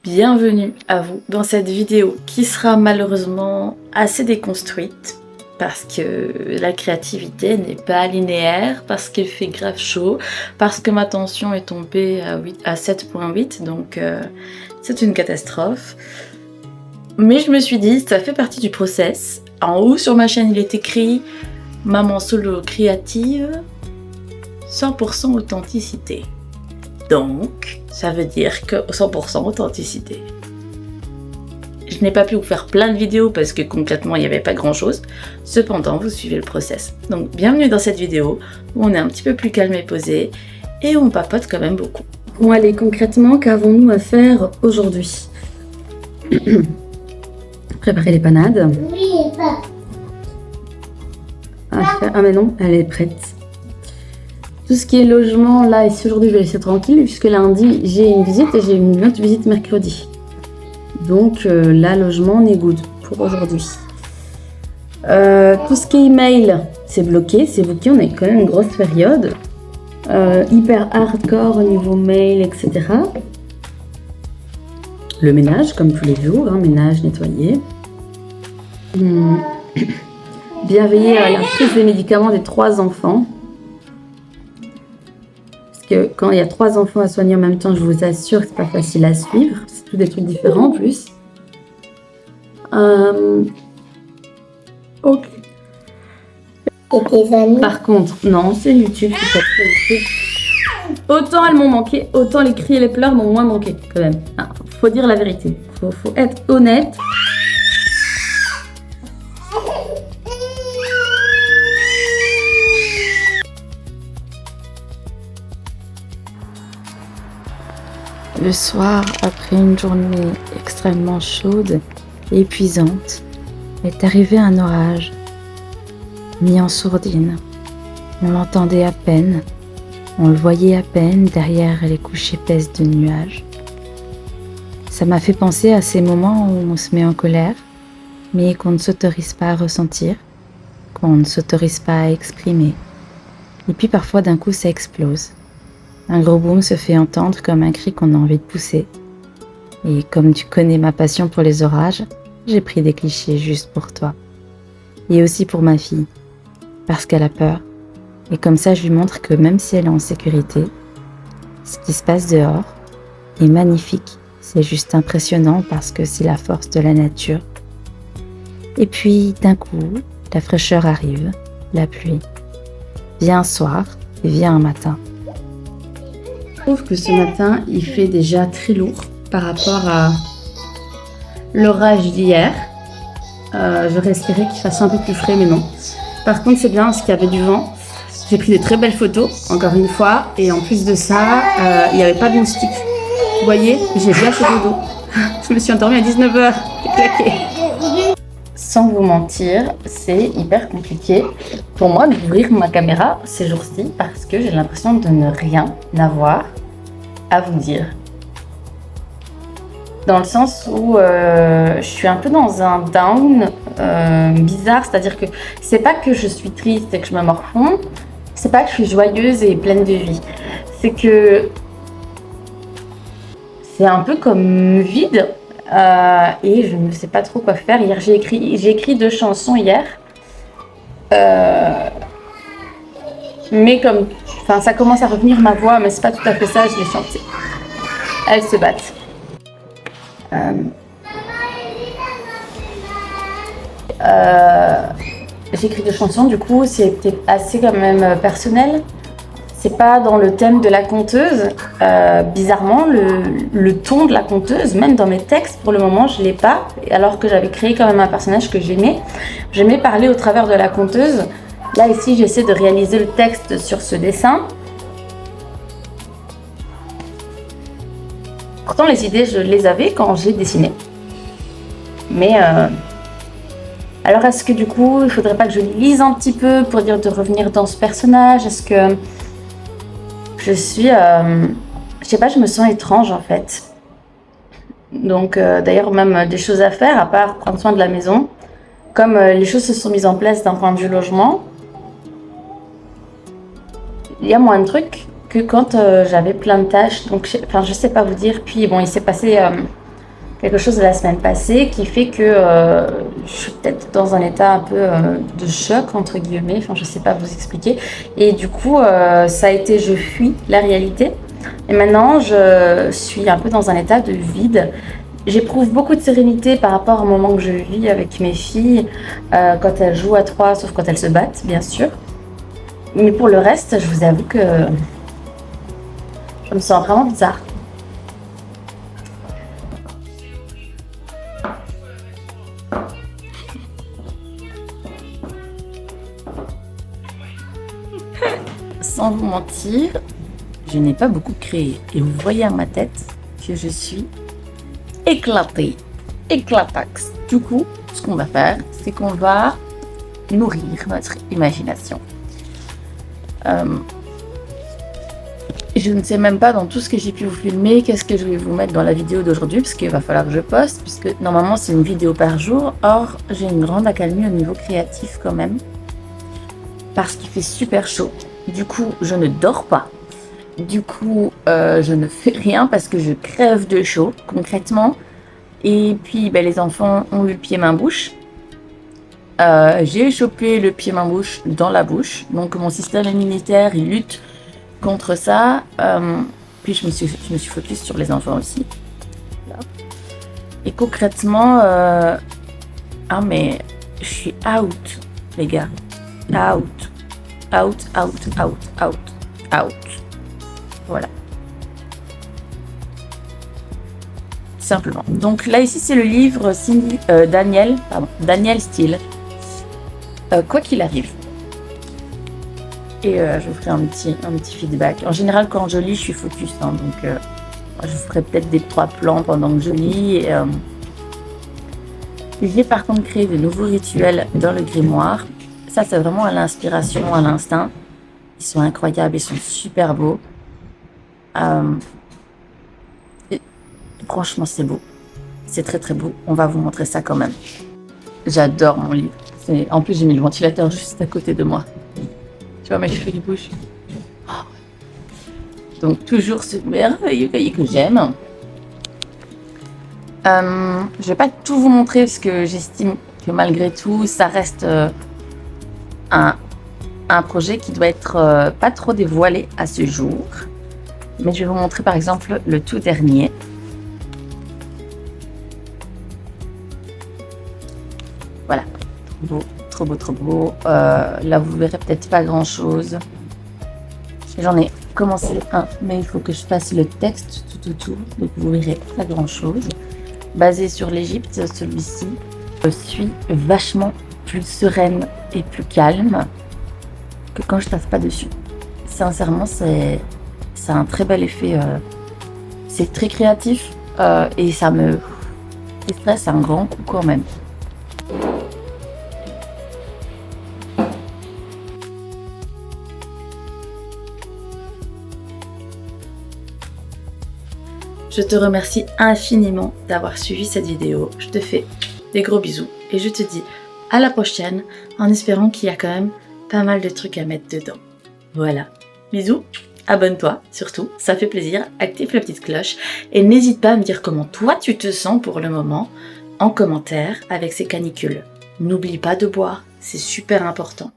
Bienvenue à vous dans cette vidéo qui sera malheureusement assez déconstruite parce que la créativité n'est pas linéaire, parce qu'il fait grave chaud, parce que ma tension est tombée à 7,8, donc c'est une catastrophe. Mais je me suis dit, ça fait partie du process. En haut sur ma chaîne il est écrit « Maman solo créative, 100% authenticité ». Donc, ça veut dire que 100% authenticité. Je n'ai pas pu vous faire plein de vidéos parce que concrètement il n'y avait pas grand chose. Cependant, vous suivez le process. Donc, bienvenue dans cette vidéo où on est un petit peu plus calme et posé et on papote quand même beaucoup. Bon allez, concrètement, qu'avons-nous à faire aujourd'hui? Préparer les panades. Oui, pas. Ah mais non, elle est prête. Tout ce qui est logement, là, ici aujourd'hui, je vais laisser tranquille, puisque lundi, j'ai une visite et j'ai une autre visite mercredi. Donc là, logement, on est good pour aujourd'hui. Tout ce qui est email, c'est bloqué, c'est booké, on a quand même une grosse période. Hyper hardcore au niveau mail, etc. Le ménage, comme tous les jours, hein, ménage, nettoyer. Bien veiller à la prise des médicaments des 3 enfants. Que quand il y a 3 enfants à soigner en même temps, je vous assure que c'est pas facile à suivre. C'est tous des trucs différents en plus. Ok. Et tes amis? Par contre, non, c'est YouTube. Autant elles m'ont manqué, autant les cris et les pleurs m'ont moins manqué quand même. Ah, faut dire la vérité. Faut être honnête. Le soir, après une journée extrêmement chaude et épuisante, est arrivé un orage, mis en sourdine. On l'entendait à peine, on le voyait à peine derrière les couches épaisses de nuages. Ça m'a fait penser à ces moments où on se met en colère, mais qu'on ne s'autorise pas à ressentir, qu'on ne s'autorise pas à exprimer. Et puis parfois d'un coup ça explose. Un gros boom se fait entendre comme un cri qu'on a envie de pousser. Et comme tu connais ma passion pour les orages, j'ai pris des clichés juste pour toi. Et aussi pour ma fille, parce qu'elle a peur. Et comme ça, je lui montre que même si elle est en sécurité, ce qui se passe dehors est magnifique. C'est juste impressionnant parce que c'est la force de la nature. Et puis, d'un coup, la fraîcheur arrive, la pluie. Vient un soir et vient un matin. Je trouve que ce matin, il fait déjà très lourd par rapport à l'orage d'hier. J'aurais espéré qu'il fasse un peu plus frais, mais non. Par contre, c'est bien parce qu'il y avait du vent. J'ai pris de très belles photos, encore une fois. Et en plus de ça, il n'y avait pas de moustiques. Vous voyez, j'ai bien fait dodo. Je me suis endormie à 19h. Claqué. Sans vous mentir, c'est hyper compliqué pour moi d'ouvrir ma caméra ces jours-ci parce que j'ai l'impression de ne rien avoir à vous dire. Dans le sens où je suis un peu dans un down bizarre, c'est-à-dire que c'est pas que je suis triste et que je me morfonds, c'est pas que je suis joyeuse et pleine de vie, c'est que c'est un peu comme vide. Et je ne sais pas trop quoi faire. Hier, j'ai écrit 2 chansons hier. Mais comme, ça commence à revenir ma voix, mais c'est pas tout à fait ça, je l'ai chantée. Elles se battent. J'ai écrit 2 chansons, du coup, c'était assez quand même personnel. C'est pas dans le thème de la conteuse. Bizarrement, le ton de la conteuse, même dans mes textes, pour le moment, je l'ai pas. Alors que j'avais créé quand même un personnage que j'aimais. J'aimais parler au travers de la conteuse. Là, ici, j'essaie de réaliser le texte sur ce dessin. Pourtant, les idées, je les avais quand j'ai dessiné. Mais alors, est-ce que du coup, il faudrait pas que je lise un petit peu pour dire de revenir dans ce personnage? Est-ce que je suis, je sais pas, je me sens étrange en fait. Donc d'ailleurs même des choses à faire à part prendre soin de la maison. Comme les choses se sont mises en place d'un point de vue logement, il y a moins de trucs que quand j'avais plein de tâches. Donc je sais pas vous dire. Puis bon, il s'est passé quelque chose de la semaine passée qui fait que je suis peut-être dans un état un peu de choc, entre guillemets, enfin je sais pas vous expliquer. Et du coup, ça a été, je fuis la réalité. Et maintenant, je suis un peu dans un état de vide. J'éprouve beaucoup de sérénité par rapport au moment que je vis avec mes filles, quand elles jouent à 3, sauf quand elles se battent, bien sûr. Mais pour le reste, je vous avoue que je me sens vraiment bizarre. Sans vous mentir, je n'ai pas beaucoup créé. Et vous voyez à ma tête que je suis éclatée, éclataxe. Du coup, ce qu'on va faire, c'est qu'on va nourrir notre imagination. Je ne sais même pas dans tout ce que j'ai pu vous filmer, qu'est-ce que je vais vous mettre dans la vidéo d'aujourd'hui, parce qu'il va falloir que je poste, puisque normalement c'est une vidéo par jour. Or, j'ai une grande accalmie au niveau créatif quand même, parce qu'il fait super chaud. Du coup, je ne dors pas. Du coup, je ne fais rien parce que je crève de chaud, concrètement. Et puis, les enfants ont eu le pied-main-bouche. J'ai chopé le pied-main-bouche dans la bouche. Donc, mon système immunitaire, il lutte contre ça. Puis, je me suis focus sur les enfants aussi. Là. Et concrètement, mais je suis out, les gars. Out. Voilà. Simplement. Donc là, ici, c'est le livre Daniel Steele. Quoi qu'il arrive. Et je vous ferai un petit feedback. En général, quand je lis, je suis focus. Donc, je vous ferai peut-être des 3 plans pendant que je lis. Et, j'ai par contre créé de nouveaux rituels dans le grimoire. Ça, c'est vraiment à l'inspiration, à l'instinct. Ils sont incroyables, ils sont super beaux. Franchement, c'est beau. C'est très très beau. On va vous montrer ça quand même. J'adore mon livre. En plus, j'ai mis le ventilateur juste à côté de moi. Tu vois mes cheveux qui bougent. Donc, toujours ce merveilleux cahier que j'aime. Je vais pas tout vous montrer parce que j'estime que malgré tout, ça reste un projet qui doit être pas trop dévoilé à ce jour. Mais je vais vous montrer par exemple le tout dernier. Voilà, trop beau. Là, vous verrez peut-être pas grand-chose. J'en ai commencé un, mais il faut que je fasse le texte tout autour. Donc, vous verrez pas grand-chose. Basé sur l'Égypte, celui-ci. Je suis vachement plus sereine et plus calme que quand je taffe pas dessus. Sincèrement, ça a un très bel effet. C'est très créatif et ça me stresse un grand coup quand même. Je te remercie infiniment d'avoir suivi cette vidéo. Je te fais des gros bisous et je te dis à la prochaine en espérant qu'il y a quand même pas mal de trucs à mettre dedans. Voilà. Bisous, abonne-toi surtout, ça fait plaisir, active la petite cloche et n'hésite pas à me dire comment toi tu te sens pour le moment en commentaire avec ces canicules. N'oublie pas de boire, c'est super important.